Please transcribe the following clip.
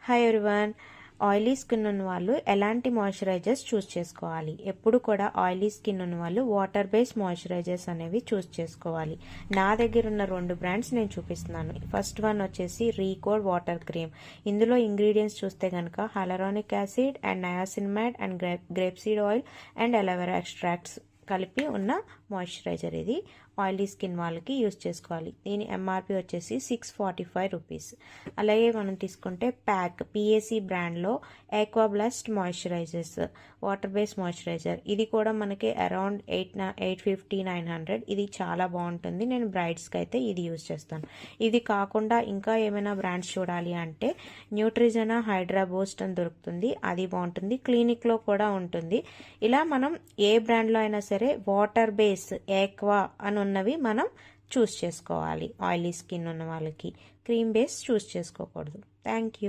Hi everyone. Oily skin ఉన్న వాళ్ళు ఎలాంటి మాయిశ్చరైజర్స్ చూస్ చేసుకోవాలి? ఎప్పుడు కూడా ఆయిలీ స్కిన్ ఉన్న వాళ్ళు వాటర్ బేస్డ్ మాయిశ్చరైజర్స్ అనేవి చూస్ చేసుకోవాలి. నా దగ్గర ఉన్న 2 బ్రాండ్స్ నేను చూపిస్తున్నాను. ఫస్ట్ వన్ వచ్చేసి రీకోడ్ వాటర్ క్రీమ్. ఇందులో ఇంగ్రీడియంట్స్ చూస్తే కనుక hyaluronic acid and niacinamide and grape seed oil and aloe vera extracts కలిపి ఉన్న మాయిశ్చరైజర్. ఇది ఆయిలీ స్కిన్ వాళ్ళకి యూస్ చేసుకోవాలి. దీని ఎంఆర్పి వచ్చేసి 645 రూపీస్. అలాగే మనం తీసుకుంటే పిఏసి బ్రాండ్లో aqua blast moisturizers water base moisturizer. ఇది కూడా మనకి అరౌండ్ 850-900. ఇది చాలా బాగుంటుంది. నేను బ్రైడ్స్కి అయితే ఇది యూస్ చేస్తాను. ఇది కాకుండా ఇంకా ఏమైనా బ్రాండ్స్ చూడాలి అంటే న్యూట్రిజనా హైడ్రా బూస్ట్ అని దొరుకుతుంది, అది బాగుంటుంది. క్లినిక్లో కూడా ఉంటుంది. ఇలా మనం ఏ బ్రాండ్లో అయినా సరే వాటర్ బేస్ ఆక్వా అని ఉన్నవి మనం చూస్ చేసుకోవాలి. ఆయిలీ స్కిన్ ఉన్న వాళ్ళకి క్రీమ్ బేస్ చూస్ చేసుకోకూడదు. Thank you.